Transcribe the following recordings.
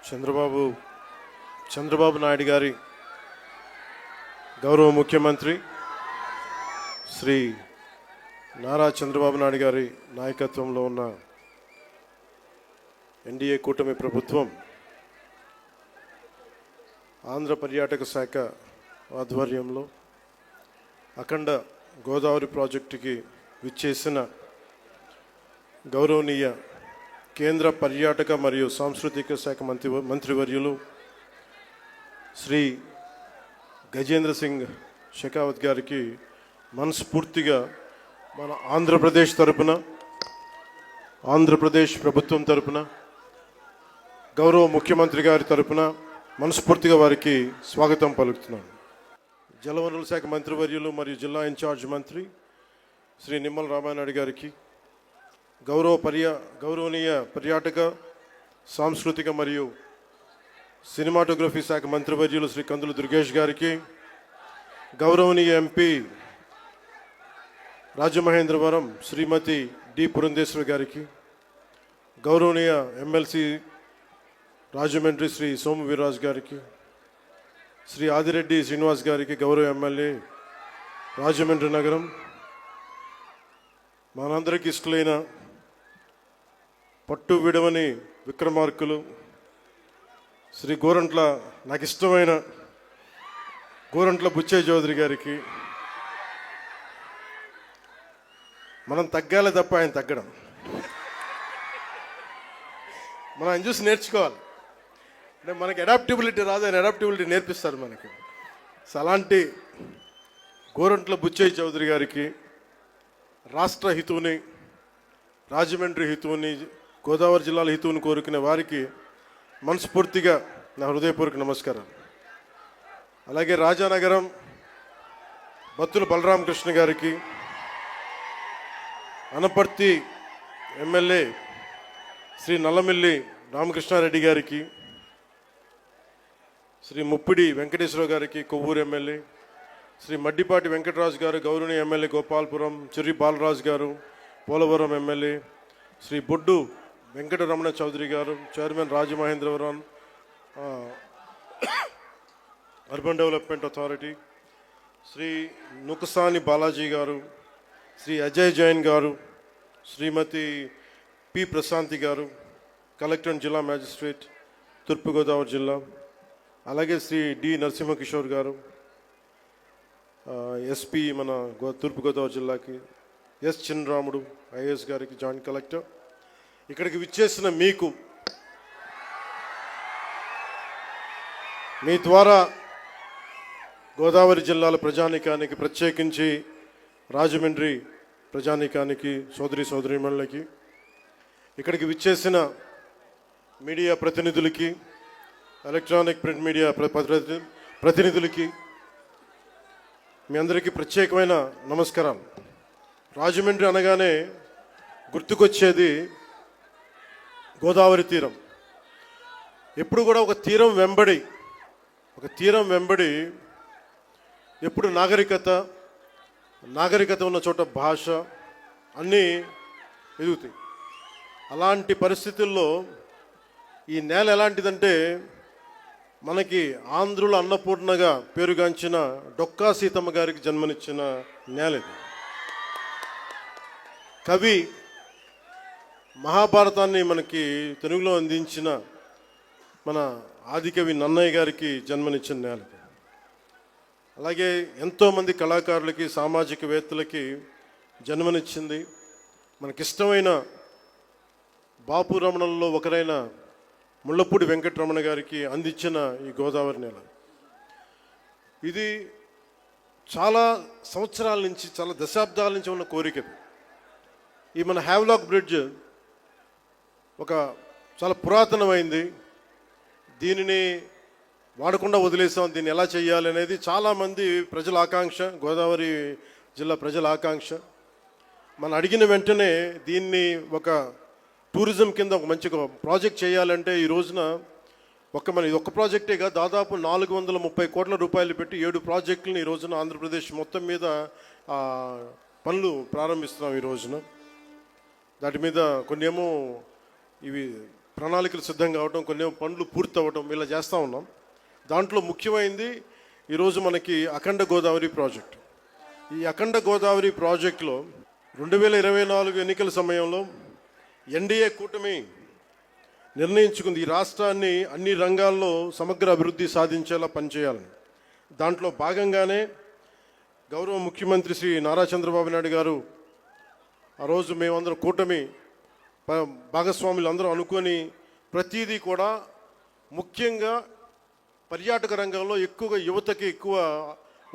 చంద్రబాబు నాయుడు గారి గౌరవ ముఖ్యమంత్రి శ్రీ నారా చంద్రబాబు నాయుడు గారి నాయకత్వంలో ఉన్న ఎన్డీఏ కూటమి ప్రభుత్వం ఆంధ్ర పర్యాటక శాఖ ఆధ్వర్యంలో అఖండ గోదావరి ప్రాజెక్టుకి విచ్చేసిన గౌరవనీయ కేంద్ర పర్యాటక మరియు సాంస్కృతిక శాఖ మంత్రివర్యులు శ్రీ గజేంద్ర సింగ్ షెకావత్ గారికి మనస్ఫూర్తిగా మన ఆంధ్రప్రదేశ్ ప్రభుత్వం తరపున గౌరవ ముఖ్యమంత్రి గారి తరపున మనస్ఫూర్తిగా వారికి స్వాగతం పలుకుతున్నాను. జలవనరుల శాఖ మంత్రివర్యులు మరియు జిల్లా ఇన్ఛార్జ్ మంత్రి శ్రీ నిమ్మల రామానాయుడు గారికి, గౌరవనీయ పర్యాటక సాంస్కృతిక మరియు సినిమాటోగ్రఫీ శాఖ మంత్రివర్యులు శ్రీ కందుల దుర్గేష్ గారికి, గౌరవనీయ ఎంపీ రాజమహేంద్రవరం శ్రీమతి డి పురంధేశ్వరి గారికి, గౌరవనీయ ఎమ్మెల్సీ రాజమండ్రి శ్రీ సోము వీర్రాజు గారికి, శ్రీ ఆదిరెడ్డి శ్రీనివాస్ గారికి, గౌరవ ఎమ్మెల్యే రాజమండ్రి నగరం, మనందరికీ ఇష్టలైన పట్టు విడవని విక్రమార్కులు శ్రీ నాకు ఇష్టమైన గోరంట్ల బుచ్చయ్య చౌదరి గారికి, మనం తగ్గాలి తప్ప ఆయన తగ్గడం, మనం ఆయన చూసి నేర్చుకోవాలి. అంటే మనకి అడాప్టబిలిటీ రాదు, ఆయన అడాప్టబిలిటీ నేర్పిస్తారు మనకి. సో అలాంటి గోరంట్ల బుచ్చయ్య చౌదరి గారికి రాష్ట్ర హితువుని, రాజమండ్రి హితువుని, గోదావరి జిల్లాల హితువుని కోరుకునే వారికి మనస్ఫూర్తిగా నా హృదయపూర్వక నమస్కారం. అలాగే రాజానగరం బత్తుల బలరామకృష్ణ గారికి, అనపర్తి ఎమ్మెల్యే శ్రీ నల్లమిల్లి రామకృష్ణారెడ్డి గారికి, శ్రీ ముప్పిడి వెంకటేశ్వర గారికి, కొవ్వూరు ఎమ్మెల్యే శ్రీ మడ్డిపాటి వెంకటరాజు గారు, గౌరవనీయ ఎమ్మెల్యే గోపాలపురం చెర్రి బాలరాజు గారు, పోలవరం ఎమ్మెల్యే శ్రీ బొడ్డు వెంకటరమణ చౌదరి గారు, chairman Rajamahendravaram urban development authority, Shri Nukasani Balaji గారు, శ్రీ అజయ్ జైన్ గారు, శ్రీమతి పి ప్రశాంతి గారు, కలెక్టర్ జిల్లా మ్యాజిస్ట్రేట్ తూర్పుగోదావరి జిల్లా, అలాగే శ్రీ డి నరసింహకిషోర్ గారు, ఎస్పీ మన తూర్పుగోదావరి జిల్లాకి, ఎస్ చిన్నరాముడు ఐఏఎస్ గారికి, జాయింట్ కలెక్టర్, ఇక్కడికి విచ్చేసిన మీకు, మీ ద్వారా గోదావరి జిల్లాల ప్రజానీకానికి, ప్రత్యేకించి రాజమండ్రి ప్రజానీకానికి, సోదరీమణులకి, ఇక్కడికి విచ్చేసిన మీడియా ప్రతినిధులకి, ఎలక్ట్రానిక్ ప్రింట్ మీడియా ప్రతినిధులకి మీ అందరికీ ప్రత్యేకమైన నమస్కారం. రాజమండ్రి అనగానే గుర్తుకొచ్చేది గోదావరి తీరం. ఎప్పుడు కూడా ఒక తీరం వెంబడి ఎప్పుడు నాగరికత ఉన్న చోట భాష అన్నీ ఎదుగుతాయి. అలాంటి పరిస్థితుల్లో ఈ నేల ఎలాంటిదంటే, మనకి ఆంధ్రుల అన్నపూర్ణగా పేరుగాంచిన డొక్కా సీతమ్మ గారికి జన్మనిచ్చిన నేల ఇది. కవి మహాభారతాన్ని మనకి తెలుగులో అందించిన మన ఆదికవి నన్నయ్య గారికి జన్మనిచ్చిన నేల. అలాగే ఎంతోమంది కళాకారులకి, సామాజికవేత్తలకి జన్మనిచ్చింది. మనకిష్టమైన బాపు రమణంలో ఒకరైన ముళ్ళపూడి వెంకటరమణ గారికి అందించిన ఈ గోదావరి నేల. ఇది చాలా సంవత్సరాల నుంచి, చాలా దశాబ్దాల నుంచి ఉన్న కోరిక. ఈ మన హ్యావ్లాక్ బ్రిడ్జ్ ఒక చాలా పురాతనమైంది. దీనిని వాడకుండా వదిలేసాం, దీన్ని ఎలా చేయాలి అనేది చాలామంది ప్రజల ఆకాంక్ష, గోదావరి జిల్లా ప్రజల ఆకాంక్ష. మనం అడిగిన వెంటనే దీన్ని ఒక టూరిజం కింద ఒక మంచి ప్రాజెక్ట్ చేయాలంటే ఈ రోజున ఇది ఒక్క ప్రాజెక్టే కాదు, దాదాపు 430 కోట్ల రూపాయలు పెట్టి 7 ప్రాజెక్టులను ఈ రోజున ఆంధ్రప్రదేశ్ మొత్తం మీద పనులు ప్రారంభిస్తున్నాం. ఈ రోజున దాటి మీద కొన్ని ఏమో ఇవి ప్రణాళికలు సిద్ధం కావటం, కొన్ని పనులు పూర్తి అవ్వటం, ఇలా చేస్తూ ఉన్నాం. దాంట్లో ముఖ్యమైనది ఈరోజు మనకి అఖండ గోదావరి ప్రాజెక్ట్. ఈ అఖండ గోదావరి ప్రాజెక్టులో 2024 ఎన్నికల సమయంలో ఎన్డీఏ కూటమి నిర్ణయించుకుంది ఈ రాష్ట్రాన్ని అన్ని రంగాల్లో సమగ్ర అభివృద్ధి సాధించేలా పనిచేయాలని. దాంట్లో భాగంగానే గౌరవ ముఖ్యమంత్రి శ్రీ నారా చంద్రబాబు నాయుడు గారు ఆ రోజు మేమందరం కూటమి భాగస్వాములు అందరూ అనుకొని ప్రతిదీ కూడా ముఖ్యంగా పర్యాటక రంగంలో ఎక్కువగా యువతకి ఎక్కువ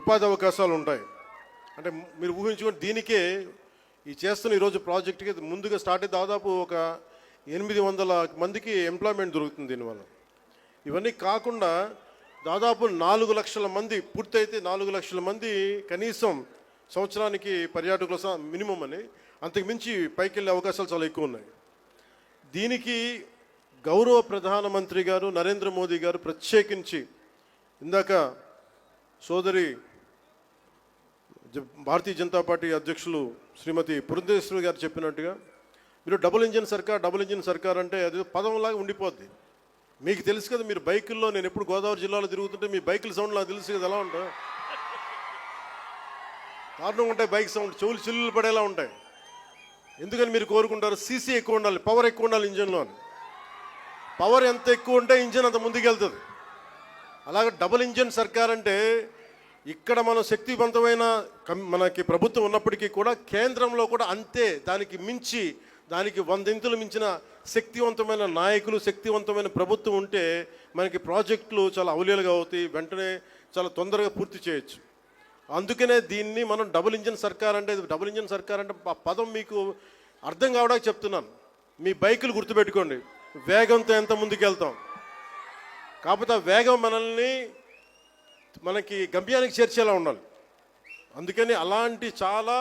ఉపాధి అవకాశాలు ఉంటాయి. అంటే మీరు ఊహించుకొని దీనికే ఈ చేస్తున్న ఈరోజు ప్రాజెక్టుకి ముందుగా స్టార్ట్ అయితే దాదాపు ఒక 800 మందికి ఎంప్లాయ్మెంట్ దొరుకుతుంది దీనివల్ల. ఇవన్నీ కాకుండా దాదాపు 4 లక్షల మంది పూర్తయితే 4 లక్షల మంది కనీసం సంవత్సరానికి పర్యాటకుల మినిమం అని, అంతకు మించి పైకి వెళ్ళే అవకాశాలు చాలా ఎక్కువ ఉన్నాయి. దీనికి గౌరవ ప్రధానమంత్రి గారు నరేంద్ర మోదీ గారు ప్రత్యేకించి ఇందాక సోదరి భారతీయ జనతా పార్టీ అధ్యక్షులు శ్రీమతి పురంధేశ్వరి గారు చెప్పినట్టుగా మీరు డబుల్ ఇంజిన్ సర్కార్ అంటే అది పదంలాగా ఉండిపోద్ది. మీకు తెలుసు కదా, మీరు బైకుల్లో, నేను ఎప్పుడు గోదావరి జిల్లాలో తిరుగుతుంటే మీ బైకుల సౌండ్ నాకు తెలుసు కదా ఎలా ఉంటాయి, దారుణంగా ఉంటాయి. బైక్ సౌండ్ చెవులు చిల్లులు పడేలా ఉంటాయి. ఎందుకని మీరు కోరుకుంటారు సీసీ ఎక్కువ ఉండాలి, పవర్ ఎక్కువ ఉండాలి ఇంజన్లో అని. పవర్ ఎంత ఎక్కువ ఉంటే ఇంజన్ అంత ముందుకెళ్తుంది. అలాగే డబుల్ ఇంజిన్ సర్కార్ అంటే ఇక్కడ మనం శక్తివంతమైన మనకి ప్రభుత్వం ఉన్నప్పటికీ కూడా కేంద్రంలో కూడా అంతే, దానికి మించి, దానికి 100 ఇంతులు మించిన శక్తివంతమైన నాయకులు, శక్తివంతమైన ప్రభుత్వం ఉంటే మనకి ప్రాజెక్టులు చాలా అవలీలుగా అవుతాయి, వెంటనే చాలా తొందరగా పూర్తి చేయొచ్చు. అందుకనే దీన్ని మనం డబుల్ ఇంజిన్ సర్కార్ అంటే ఆ పదం మీకు అర్థం కావడానికి చెప్తున్నాను. మీ బైకులు గుర్తుపెట్టుకోండి, వేగంతో ఎంత ముందుకెళ్తాం, కాకపోతే ఆ వేగం మనకి గమ్యానికి చేర్చేలా ఉండాలి. అందుకని అలాంటి చాలా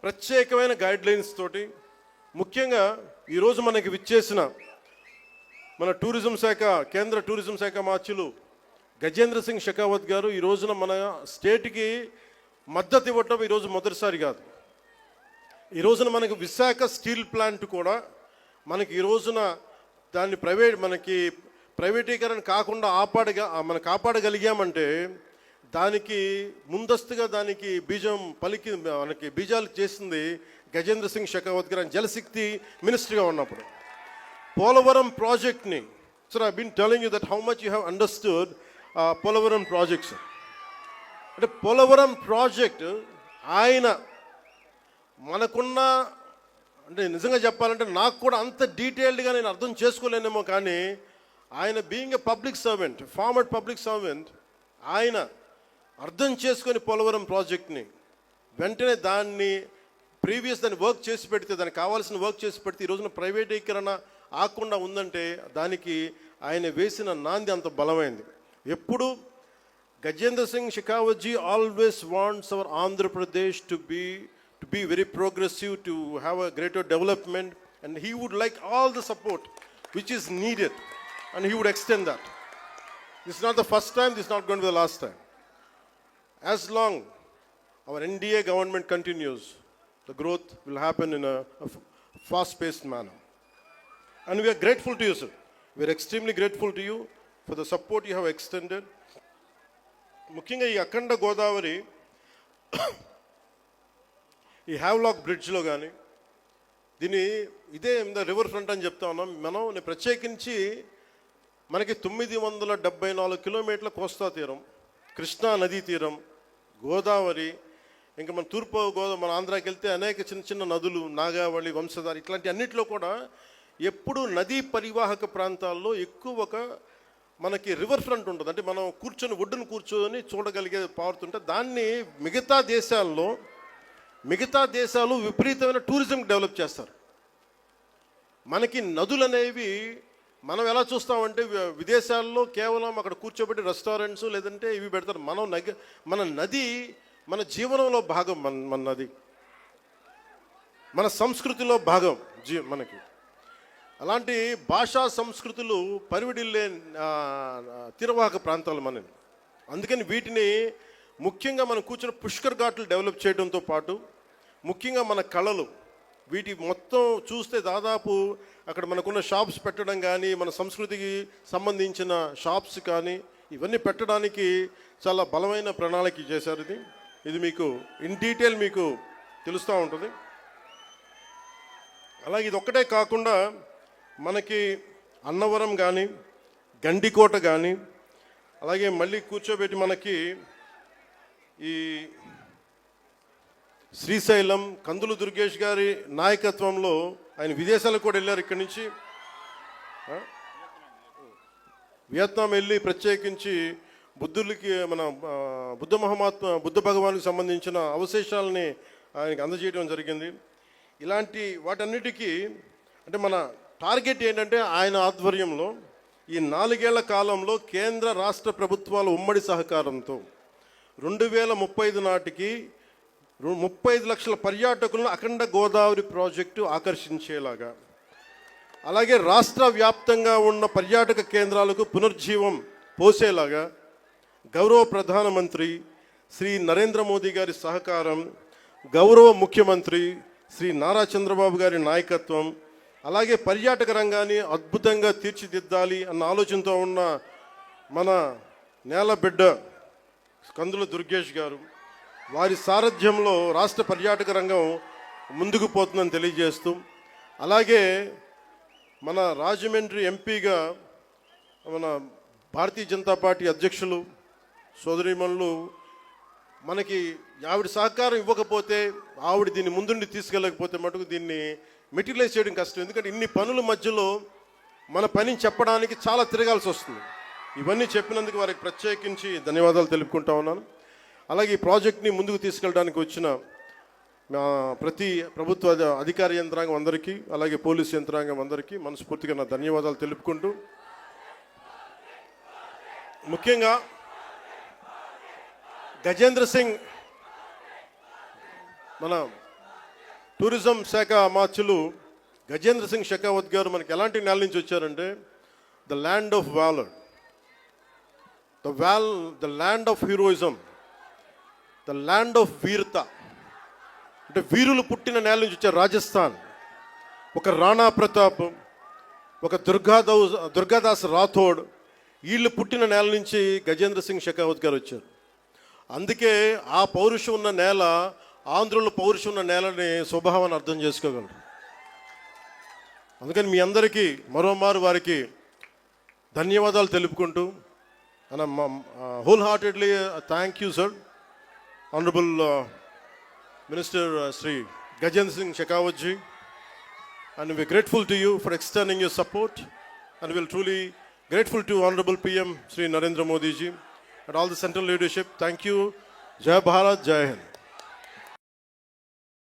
ప్రత్యేకమైన గైడ్లైన్స్ తోటి ముఖ్యంగా ఈరోజు మనకి విచ్చేసిన మన కేంద్ర టూరిజం శాఖ మార్చులు గజేంద్ర సింగ్ షెకావత్ గారు ఈ రోజున మన స్టేట్కి మద్దతు ఇవ్వటం ఈరోజు మొదటిసారి కాదు. ఈ రోజున మనకి విశాఖ స్టీల్ ప్లాంట్ కూడా మనకి ఈ రోజున దాన్ని ప్రైవేటీకరణ కాకుండా కాపాడగలిగామంటే దానికి ముందస్తుగా దానికి మనకి బీజాలు చేసింది గజేంద్ర సింగ్ షెకావత్ గారు జలశక్తి మినిస్టర్గా ఉన్నప్పుడు. పోలవరం ప్రాజెక్ట్ని, sir I been telling you that how much you have understood Polavaram projects. అంటే పోలవరం ప్రాజెక్ట్ ఆయన మనకున్న, అంటే నిజంగా చెప్పాలంటే నాకు కూడా అంత డీటెయిల్డ్గా నేను అర్థం చేసుకోలేనేమో, కానీ ఆయన being a public servant, former public servant, ఆయన అర్థం చేసుకొని పోలవరం ప్రాజెక్ట్ని వెంటనే దాన్ని వర్క్ చేసి పెడితే, దానికి కావాల్సిన వర్క్ చేసి పెడితే ఈ రోజున ప్రైవేటీకరణ ఆకుండా ఉందంటే దానికి ఆయన వేసిన నాంది అంత బలమైంది. ఎప్పుడు Gajendra Singh Shekhawat ji always wants our Andhra Pradesh to be very progressive, to have a greater development, and he would like all the support which is needed, and he would extend that. This is not the first time, this is not going to be the last time. As long our NDA government continues, the growth will happen in a fast-paced manner. And we are grateful to you, sir. We are extremely grateful to you for the support you have extended. ముఖ్యంగా ఈ అఖండ గోదావరి ఈ Havelock బ్రిడ్జ్లో కానీ ఇదే river front అని చెప్తా ఉన్నాం మనం. ప్రత్యేకించి మనకి 974 కిలోమీటర్ల కోస్తా తీరం, కృష్ణా నదీ తీరం, గోదావరి, ఇంకా మన మన ఆంధ్రాకి వెళ్తే అనేక చిన్న చిన్న నదులు, నాగావళి, వంశధార, ఇట్లాంటి అన్నింటిలో కూడా ఎప్పుడు నదీ పరివాహక ప్రాంతాల్లో ఎక్కువ మనకి రివర్ ఫ్రంట్ ఉంటుంది. అంటే మనం ఒడ్డును కూర్చొని చూడగలిగే పారుతుంటే దాన్ని మిగతా దేశాలు విపరీతమైన టూరిజం డెవలప్ చేస్తారు. మనకి నదులు అనేవి మనం ఎలా చూస్తామంటే విదేశాల్లో కేవలం అక్కడ కూర్చోబెట్టి రెస్టారెంట్స్ లేదంటే ఇవి పెడతారు. మన నది మన జీవనంలో భాగం, మన నది మన సంస్కృతిలో భాగం మనకి. అలాంటి భాషా సంస్కృతులు పరివిడిల్లే తీరవాహక ప్రాంతాలు మనవి. అందుకని వీటిని ముఖ్యంగా మనం కూర్చున్న పుష్కర్ ఘాట్లు డెవలప్ చేయడంతో పాటు ముఖ్యంగా మన కళలు, వీటి మొత్తం చూస్తే దాదాపు అక్కడ మనకున్న షాప్స్ పెట్టడం కానీ, మన సంస్కృతికి సంబంధించిన షాప్స్ కానీ ఇవన్నీ పెట్టడానికి చాలా బలమైన ప్రణాళిక చేశారు. ఇది మీకు ఇన్ డీటెయిల్ మీకు తెలుస్తూ ఉంటుంది. అలాగే ఇది ఒక్కటే కాకుండా మనకి అన్నవరం కానీ, గండికోట కానీ, అలాగే మళ్ళీ కూర్చోబెట్టి మనకి ఈ శ్రీశైలం కందులు దుర్గేష్ గారి నాయకత్వంలో ఆయన విదేశాలకు కూడా వెళ్ళారు. ఇక్కడి నుంచి వియత్నాం వెళ్ళి ప్రత్యేకించి బుద్ధులకి మన బుద్ధ భగవానికి సంబంధించిన అవశేషాలని ఆయనకి అందజేయడం జరిగింది. ఇలాంటి వాటన్నిటికీ అంటే మన టార్గెట్ ఏంటంటే ఆయన ఆధ్వర్యంలో ఈ 4 ఏళ్ల కాలంలో కేంద్ర రాష్ట్ర ప్రభుత్వాల ఉమ్మడి సహకారంతో 2035 నాటికి 35 లక్షల పర్యాటకులను అఖండ గోదావరి ప్రాజెక్టు ఆకర్షించేలాగా, అలాగే రాష్ట్ర వ్యాప్తంగా ఉన్న పర్యాటక కేంద్రాలకు పునర్జీవం పోసేలాగా గౌరవ ప్రధానమంత్రి శ్రీ నరేంద్ర మోదీ గారి సహకారం, గౌరవ ముఖ్యమంత్రి శ్రీ నారా చంద్రబాబు గారి నాయకత్వం, అలాగే పర్యాటక రంగాన్ని అద్భుతంగా తీర్చిదిద్దాలి అన్న ఆలోచనతో ఉన్న మన నేలబిడ్డ కందుల దుర్గేష్ గారు, వారి సారథ్యంలో రాష్ట్ర పర్యాటక రంగం ముందుకు పోతుందని తెలియజేస్తూ, అలాగే మన రాజమండ్రి ఎంపీగా మన భారతీయ జనతా పార్టీ అధ్యక్షులు సోదరీమణులు మనకి ఆవిడ సహకారం ఇవ్వకపోతే, ఆవిడ దీన్ని ముందుండి తీసుకెళ్ళకపోతే మటుకు దీన్ని మెటీరియలైజ్ చేయడం కష్టం. ఎందుకంటే ఇన్ని పనుల మధ్యలో మన పని చెప్పడానికి చాలా తిరగాల్సి వస్తుంది. ఇవన్నీ చెప్పినందుకు వారికి ప్రత్యేకించి ధన్యవాదాలు తెలుపుకుంటా ఉన్నాను. అలాగే ఈ ప్రాజెక్ట్ని ముందుకు తీసుకెళ్ళడానికి వచ్చిన ప్రతి ప్రభుత్వ అధికార యంత్రాంగం అందరికీ, అలాగే పోలీసు యంత్రాంగం అందరికీ మనస్ఫూర్తిగా నా ధన్యవాదాలు తెలుపుకుంటూ, ముఖ్యంగా గజేంద్ర సింగ్ మన టూరిజం శాఖ అమాత్యులు గజేంద్ర సింగ్ షెకావత్ గారు మనకి ఎలాంటి నేల నుంచి వచ్చారంటే the land of valour, the land of heroism, the land of వీరత, అంటే వీరులు పుట్టిన నేల నుంచి వచ్చారు. రాజస్థాన్ ఒక రాణా ప్రతాప్, ఒక దుర్గాదాస్ రాథోడ్, వీళ్ళు పుట్టిన నేల నుంచి గజేంద్ర సింగ్ షెకావత్ గారు వచ్చారు. అందుకే ఆ పౌరుషం ఉన్న నేల, ఆంధ్రుల పౌరుషం ఉన్న నేలని స్వభావాన్ని అర్థం చేసుకోగలరు. అందుకని మీ అందరికీ మరోమారు వారికి ధన్యవాదాలు తెలుపుకుంటూ, wholeheartedly thank you sir, honourable minister Shri Gajendra Singh Shekhawat ji, and we're grateful to you for extending your support, and we're truly grateful to Honorable PM Sri Narendra Modi ji and all the central leadership. Thank you. Jai Bharat, Jai Hind.